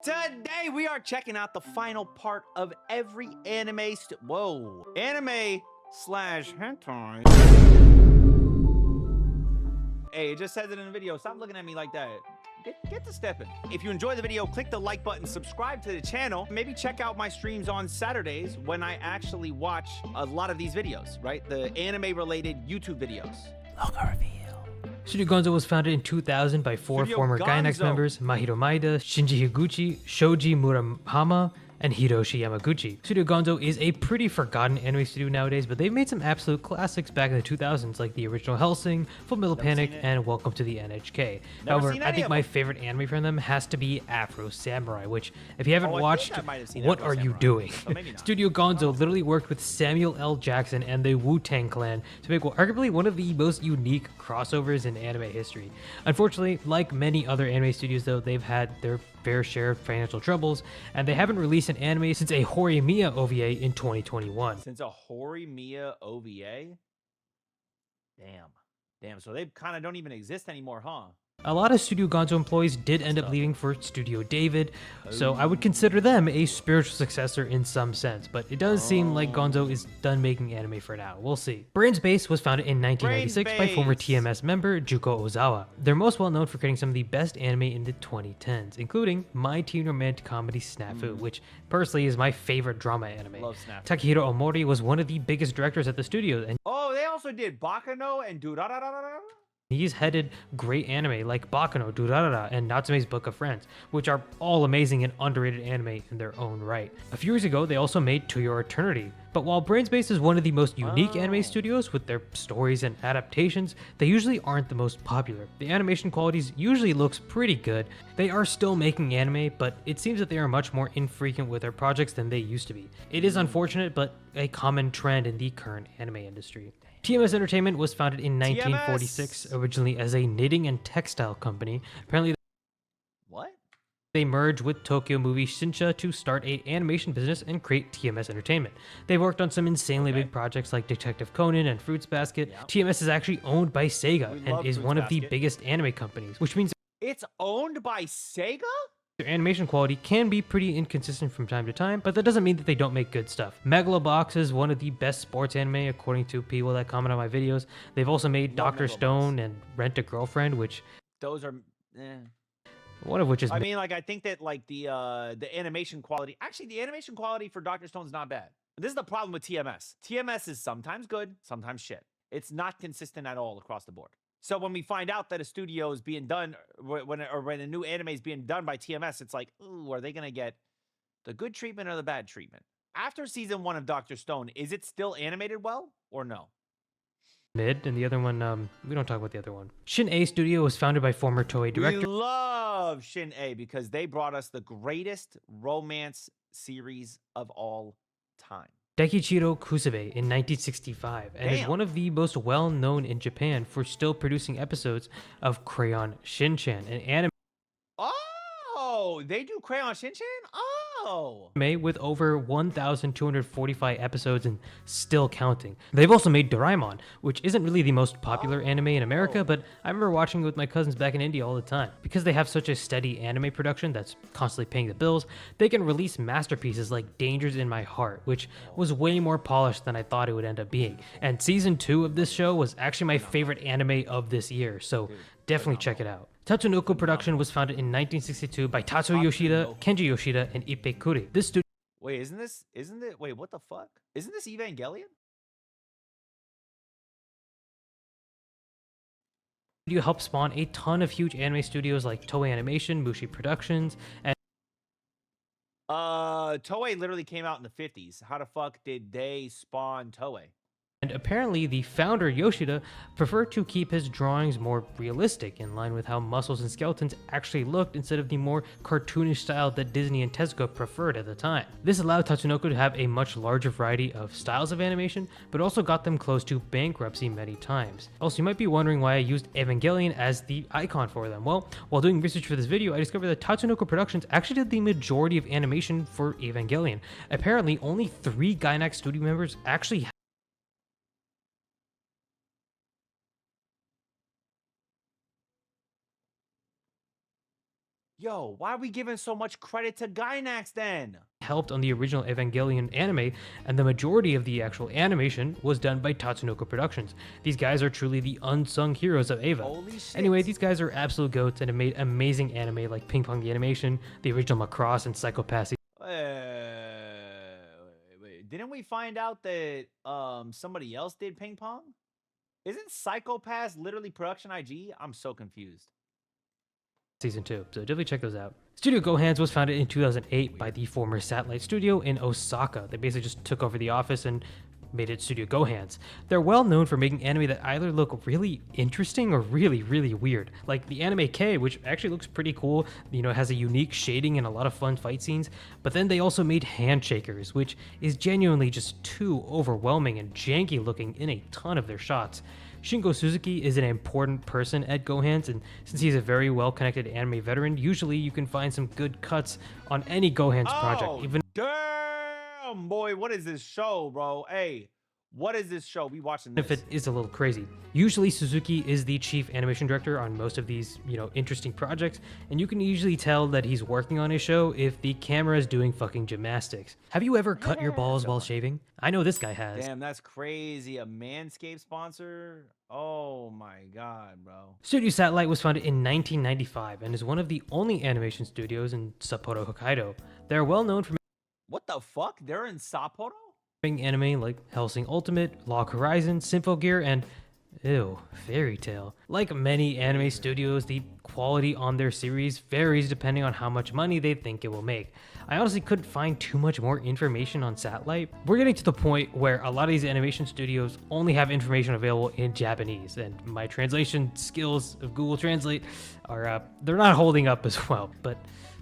Today we are checking out the final part of every anime anime slash hentai. Hey, it just says it in the video. Stop looking at me like that. Get to stepping. If you enjoy the video, click the like button, subscribe to the channel. Maybe check out my streams on Saturdays when I actually watch a lot of these videos, right? The anime-related YouTube videos. Logo reveal. Studio Gonzo was founded in 2000 by four former Gainax members, Mahiro Maeda, Shinji Higuchi, Shoji Murahama, and Hiroshi Yamaguchi. Studio Gonzo is a pretty forgotten anime studio nowadays, but they've made some absolute classics back in the 2000s, like the original Hellsing, Fullmetal Panic, and Welcome to the NHK. However, I think my favorite anime from them has to be Afro Samurai, which, if you haven't watched, what are you doing? Studio Gonzo literally worked with Samuel L. Jackson and the Wu-Tang Clan to make arguably one of the most unique crossovers in anime history. Unfortunately, like many other anime studios though, they've had their fair share of financial troubles, and they haven't released an anime since a Horimiya OVA in 2021. Since a Horimiya OVA? Damn, so they kind of don't even exist anymore, huh? A lot of Studio Gonzo employees did end up leaving for Studio David, so I would consider them a spiritual successor in some sense, but it does seem like Gonzo is done making anime for now. We'll see. Brains Base was founded in 1996 by former TMS member Juko Ozawa. They're most well known for creating some of the best anime in the 2010s, including My Teen Romantic Comedy Snafu, which personally is my favorite drama anime. Love Snafu. Takehiro Omori was one of the biggest directors at the studio, and they also did Bakano and Durararara. He's headed great anime like Bakano, Durarara, and Natsume's Book of Friends, which are all amazing and underrated anime in their own right. A few years ago, they also made To Your Eternity. But while Brainspace is one of the most unique anime studios with their stories and adaptations, they usually aren't the most popular. The animation qualities usually looks pretty good. They are still making anime, but it seems that they are much more infrequent with their projects than they used to be. It is unfortunate, but a common trend in the current anime industry. TMS Entertainment was founded in 1946, originally as a knitting and textile company. Apparently, they merged with Tokyo Movie Shinsha to start an animation business and create TMS Entertainment. They've worked on some insanely big projects like Detective Conan and Fruits Basket. TMS is actually owned by Sega and is one of the biggest anime companies, which means it's owned by Sega? Their animation quality can be pretty inconsistent from time to time, but that doesn't mean that they don't make good stuff. Megalobox is one of the best sports anime according to people that comment on my videos. They've also made Dr. Stone and Rent a Girlfriend, which those are one of which is I mean, like, I think that like the animation quality, actually the animation quality for Dr. Stone's not bad. This is the problem with TMS. TMS is sometimes good, sometimes shit. It's not consistent at all across the board. So when we find out that a studio is being done, when a new anime is being done by TMS, it's like, ooh, are they going to get the good treatment or the bad treatment? After season 1 of Dr. Stone, is it still animated well or no? Mid, and the other one, we don't talk about the other one. Shin A Studio was founded by former Toei director. We love Shin A because they brought us the greatest romance series of all time. Daikichiro Kusube in 1965, and is one of the most well-known in Japan for still producing episodes of Crayon Shin-chan, an anime they do Crayon Shin-chan? with over 1,245 episodes and still counting. They've also made Doraemon, which isn't really the most popular anime in America, but I remember watching it with my cousins back in India all the time. Because they have such a steady anime production that's constantly paying the bills, they can release masterpieces like Dangers in My Heart, which was way more polished than I thought it would end up being. And season 2 of this show was actually my favorite anime of this year, so definitely check it out. Tatsunoko Production was founded in 1962 by Tatsuo Yoshida, Kenji Yoshida, and Ippei Kuri. This studio... Wait, wait, what the fuck? Isn't this Evangelion? Studio helped spawn a ton of huge anime studios like Toei Animation, Mushi Productions, and... Toei literally came out in the 50s. How the fuck did they spawn Toei? And apparently the founder, Yoshida, preferred to keep his drawings more realistic, in line with how muscles and skeletons actually looked instead of the more cartoonish style that Disney and Tezuka preferred at the time. This allowed Tatsunoko to have a much larger variety of styles of animation, but also got them close to bankruptcy many times. Also, you might be wondering why I used Evangelion as the icon for them. Well, while doing research for this video, I discovered that Tatsunoko Productions actually did the majority of animation for Evangelion. Apparently, only 3 Gainax studio members actually Yo, why are we giving so much credit to Gainax then? Helped on the original Evangelion anime, and the majority of the actual animation was done by Tatsunoko Productions. These guys are truly the unsung heroes of Eva. Holy shit. Anyway, these guys are absolute goats and have made amazing anime like Ping Pong the Animation, the original Macross, and Psycho-Pass. Wait. Didn't we find out that somebody else did Ping Pong? Isn't Psycho-Pass literally Production IG? I'm so confused. Season 2, so definitely check those out. Studio Gohans was founded in 2008 by the former Satellite Studio in Osaka. They basically just took over the office and made it Studio Gohans. They're well known for making anime that either look really interesting or really, really weird. Like the anime K, which actually looks pretty cool, you know, has a unique shading and a lot of fun fight scenes. But then they also made Handshakers, which is genuinely just too overwhelming and janky looking in a ton of their shots. Shingo Suzuki is an important person at Gohans, and since he's a very well-connected anime veteran, usually you can find some good cuts on any Gohans project. Even damn, boy, what is this show, bro? Hey, what is this show? We watching this. if it is a little crazy. Usually Suzuki is the chief animation director on most of these, you know, interesting projects, and you can usually tell that he's working on a show if the camera is doing fucking gymnastics. Have you ever cut your balls while shaving? I know this guy has. Damn, that's crazy. A Manscaped sponsor? Oh my god, bro. Studio Satellite was founded in 1995 and is one of the only animation studios in Sapporo, Hokkaido. They're well known for What the fuck? They're in Sapporo? anime like Hellsing Ultimate, Log Horizon, Symphogear, and Fairy Tail. Like many anime studios, the quality on their series varies depending on how much money they think it will make. I honestly couldn't find too much more information on Satellite. We're getting to the point where a lot of these animation studios only have information available in Japanese, and my translation skills of Google Translate are they're not holding up as well, but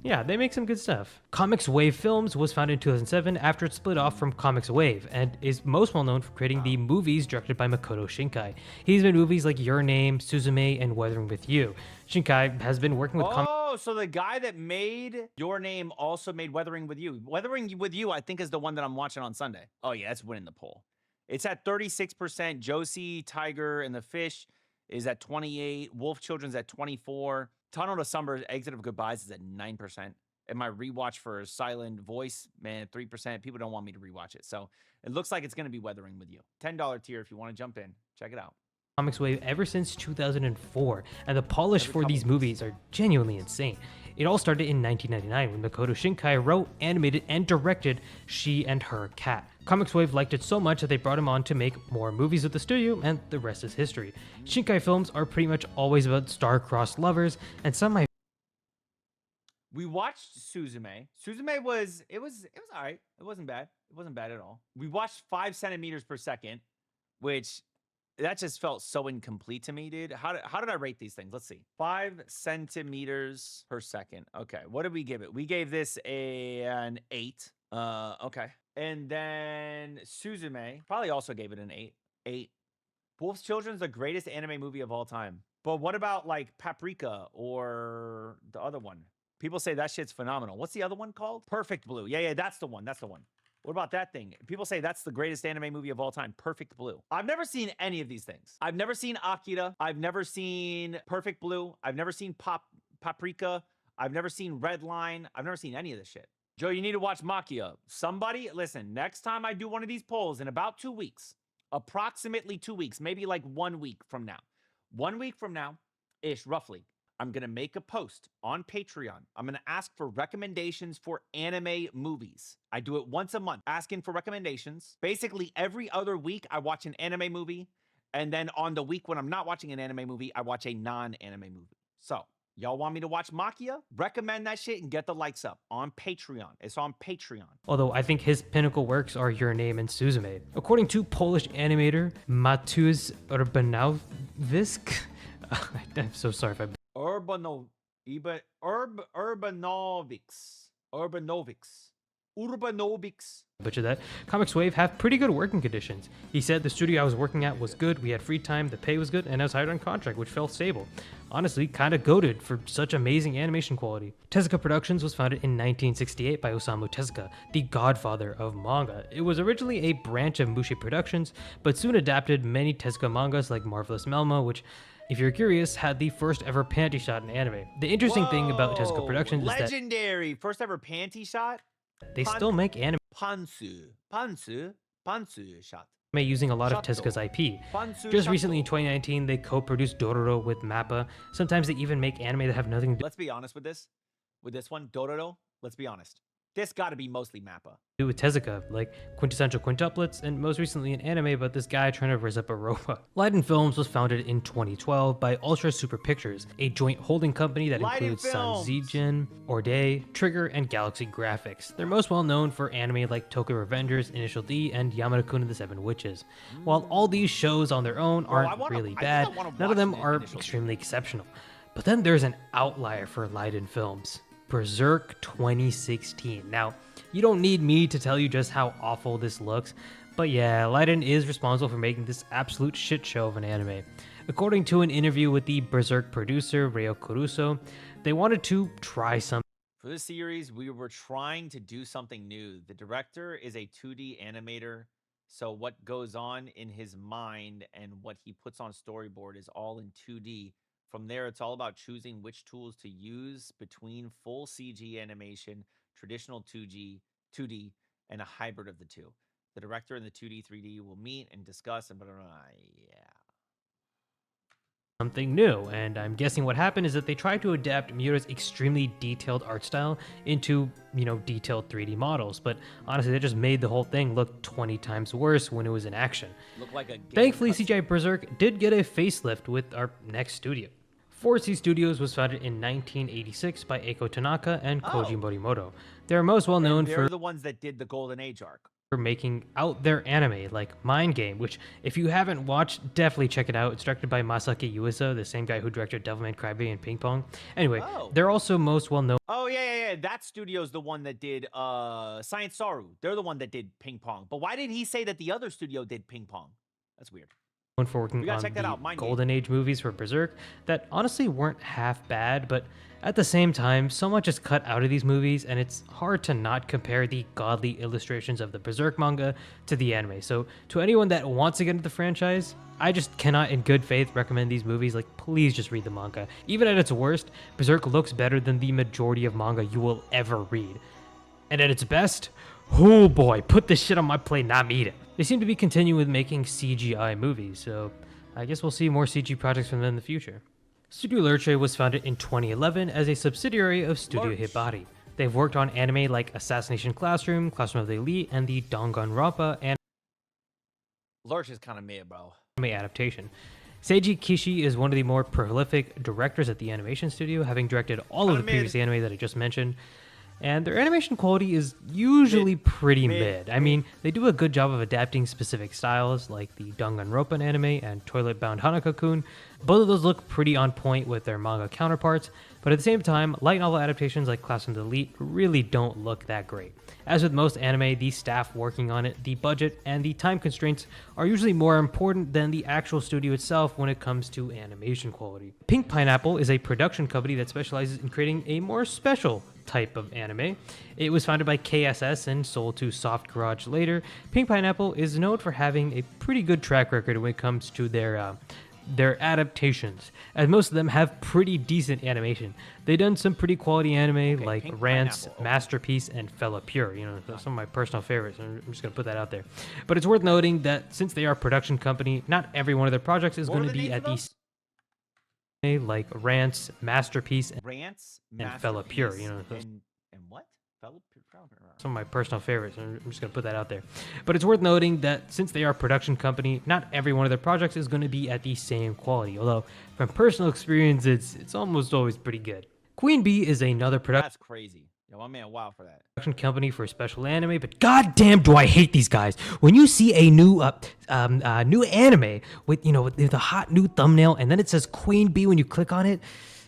yeah, they make some good stuff. Comics Wave Films was founded in 2007 after it split off from Comics Wave and is most well known for creating the movies directed by Makoto Shinkai. He's made movies like Your Name, Suzume, and Weathering with You. Shinkai has been working with so the guy that made Your Name also made Weathering with You. Weathering with You, I think, is the one that I'm watching on Sunday. Oh yeah, it's winning the poll. It's at 36%. Josie, Tiger, and the Fish is at 28. Wolf Children's at 24. Tunnel to Summer, Exit of Goodbyes is at 9%. And my rewatch for Silent Voice, man, 3%. People don't want me to rewatch it. So it looks like it's going to be Weathering with You. $10 tier if you want to jump in. Check it out. Comics Wave ever since 2004, and the polish for these movies are genuinely insane. It all started in 1999 when Makoto Shinkai wrote, animated, and directed She and Her Cat. Comics Wave liked it so much that they brought him on to make more movies with the studio, and the rest is history. Shinkai films are pretty much always about star-crossed lovers, and some of my We watched Suzume. Suzume was all right. It wasn't bad. It wasn't bad at all. We watched 5 centimeters per second, which that just felt so incomplete to me, dude. How did I rate these things? Let's see. 5 centimeters per second. Okay, what did we give it? We gave this an 8. Okay. And then Suzume probably also gave it an 8. 8. Wolf's Children's the greatest anime movie of all time. But what about like Paprika or the other one? People say that shit's phenomenal. What's the other one called? Perfect Blue. Yeah, that's the one. That's the one. What about that thing? People say that's the greatest anime movie of all time, Perfect Blue. I've never seen any of these things. I've never seen Akira. I've never seen Perfect Blue. I've never seen Paprika. I've never seen Red Line. I've never seen any of this shit. Joe, you need to watch Makia. Somebody, listen, next time I do one of these polls in about 2 weeks, approximately 2 weeks, maybe like 1 week from now, 1 week from now-ish, roughly, I'm going to make a post on Patreon. I'm going to ask for recommendations for anime movies. I do it once a month, asking for recommendations. Basically, every other week, I watch an anime movie. And then on the week when I'm not watching an anime movie, I watch a non-anime movie. So, y'all want me to watch Makia? Recommend that shit and get the likes up on Patreon. It's on Patreon. Although I think his pinnacle works are Your Name and Suzume. According to Polish animator Mateusz Urbanowisk, I'm so sorry if I Urbanovics. butcher that. Comics Wave have pretty good working conditions. He said the studio I was working at was good, we had free time, the pay was good, and I was hired on contract, which felt stable. Honestly, kinda goated for such amazing animation quality. Tezuka Productions was founded in 1968 by Osamu Tezuka, the godfather of manga. It was originally a branch of Mushi Productions, but soon adapted many Tezuka mangas like Marvelous Melma, which if you're curious, had the first ever panty shot in anime. The interesting thing about Tezuka Whoa, Productions is that legendary first ever panty shot. they still make anime Pantsu shot. using a lot of Shato. Tezuka's IP. Pantsu Just recently in shato. 2019, they co-produced Dororo with Mappa. Sometimes they even make anime that have nothing to Let's be honest with this. With this one, Dororo, let's be honest. This got to be mostly Mappa. do with Tezuka, like quintessential quintuplets, and most recently an anime about this guy trying to raise up a robot. Leiden Films was founded in 2012 by Ultra Super Pictures, a joint holding company that Leiden includes Films. Sanzijin, Orde, Trigger, and Galaxy Graphics. They're most well known for anime like Tokyo Revengers, Initial D, and Yamada-kun and the Seven Witches. While all these shows on their own Bro, aren't really I think bad, I wanna none of watch them the are Initial D. extremely exceptional. But then there's an outlier for Leiden Films. Berserk 2016. Now, you don't need me to tell you just how awful this looks, but yeah, Leiden is responsible for making this absolute shit show of an anime. According to an interview with the Berserk producer, Ryo Kuruso, they wanted to try something For this series, we were trying to do something new. The director is a 2D animator, so what goes on in his mind and what he puts on storyboard is all in 2D. From there, it's all about choosing which tools to use between full CG animation, traditional 2D, and a hybrid of the two. The director and the 2D, 3D will meet and discuss and yeah. new, and I'm guessing what happened is that they tried to adapt Miura's extremely detailed art style into, detailed 3D models, but honestly, that just made the whole thing look 20 times worse when it was in action. Look like a game Thankfully, cutscene. CGI Berserk did get a facelift with our next studio. 4C Studios was founded in 1986 by Eiko Tanaka and Koji Morimoto. They're most well known They're for the ones that did the Golden Age arc. making out their anime like Mind Game, which if you haven't watched, definitely check it out. It's directed by Masaki Yuasa, the same guy who directed Devilman Crybaby and Ping Pong. Anyway, they're also most well known Oh, yeah. That studio's the one that did Science Saru. They're the one that did Ping Pong. But why did he say that the other studio did Ping Pong? That's weird. for working We gotta on check that the out, Mind Game. Golden Age movies for Berserk that honestly weren't half bad, but at the same time, so much is cut out of these movies, and it's hard to not compare the godly illustrations of the Berserk manga to the anime. So to anyone that wants to get into the franchise, I just cannot in good faith recommend these movies. Like, please just read the manga. Even at its worst, Berserk looks better than the majority of manga you will ever read. And at its best, oh boy, put this shit on my plate and I'm eating. They seem to be continuing with making CGI movies, so I guess we'll see more CG projects from them in the future. Studio Lerche was founded in 2011 as a subsidiary of Studio Lurch. Hibari. They've worked on anime like Assassination Classroom, Classroom of the Elite, and the Danganronpa Lurch is kind of mid, bro. anime adaptation. Seiji Kishi is one of the more prolific directors at the animation studio, having directed all of the previous anime that I just mentioned. And their animation quality is usually pretty mid. I mean, they do a good job of adapting specific styles like the Danganronpa anime and Toilet Bound Hanako-kun. Both of those look pretty on point with their manga counterparts, but at the same time, light novel adaptations like Classroom of the Elite really don't look that great. As with most anime, the staff working on it, the budget, and the time constraints are usually more important than the actual studio itself when it comes to animation quality. Pink Pineapple is a production company that specializes in creating a more special type of anime. It was founded by KSS and sold to Soft Garage later. Pink Pineapple is known for having a pretty good track record when it comes to their adaptations, as most of them have pretty decent animation. They've done some pretty quality anime like Pink Rance, Pineapple. Masterpiece, and Fella Pure. Some of my personal favorites. I'm just gonna put that out there. But it's worth noting that since they are a production company, not every one of their projects is What going are to the be names at of the like Rance, Masterpiece, Rants, and Fella Pure. Masterpiece, and what? Fella Pure. Some of my personal favorites. I'm just going to put that out there. But it's worth noting that since they are a production company, not every one of their projects is going to be at the same quality. Although, from personal experience, it's almost always pretty good. Queen Bee is another That's crazy. Yo, my man, wow for that. production company for special anime, but goddamn do I hate these guys. When you see a new anime with with a hot new thumbnail and then it says Queen Bee when you click on it,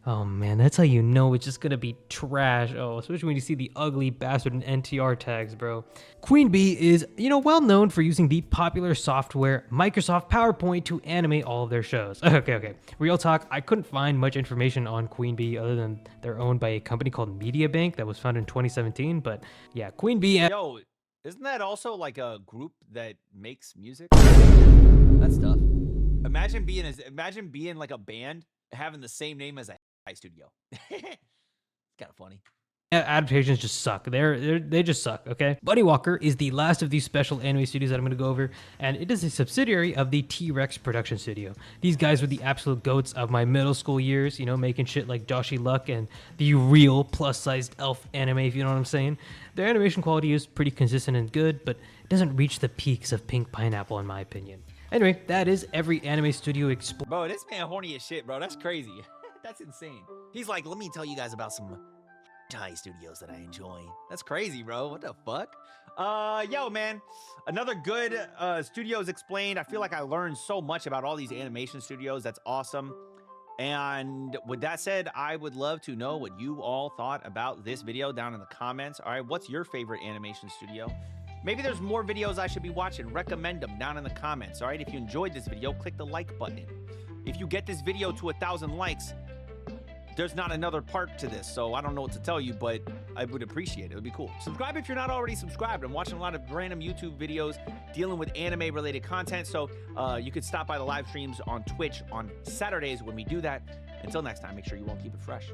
oh man, that's how you know it's just gonna be trash. Oh, especially when you see the ugly bastard and NTR tags, bro. Queen Bee is, well known for using the popular software Microsoft PowerPoint to animate all of their shows. Okay. Real talk, I couldn't find much information on Queen Bee other than they're owned by a company called MediaBank that was founded in 2017. But yeah, Queen Bee. Yo, isn't that also like a group that makes music? That's tough. Imagine being like a band having the same name as a high studio. It's kind of funny. Adaptations just suck. They just suck, okay? Buddy Walker is the last of these special anime studios that I'm going to go over, and it is a subsidiary of the T-Rex production studio. These guys were the absolute goats of my middle school years, you know, making shit like Joshy Luck and the real plus-sized elf anime, if you know what I'm saying. Their animation quality is pretty consistent and good, but it doesn't reach the peaks of Pink Pineapple in my opinion. Anyway, that is every anime studio Bro, this man horny as shit, bro. That's crazy. That's insane. He's like, let me tell you guys about some Thai studios that I enjoy. That's crazy, bro. What the fuck? Yo, man. Another good studios explained. I feel like I learned so much about all these animation studios. That's awesome. And with that said, I would love to know what you all thought about this video down in the comments. All right, what's your favorite animation studio? Maybe there's more videos I should be watching. Recommend them down in the comments. All right, if you enjoyed this video, click the like button. If you get this video to 1,000 likes, there's not another part to this, so I don't know what to tell you, but I would appreciate it. It would be cool. Subscribe if you're not already subscribed. I'm watching a lot of random YouTube videos dealing with anime-related content, so you could stop by the live streams on Twitch on Saturdays when we do that. Until next time, make sure you won't keep it fresh.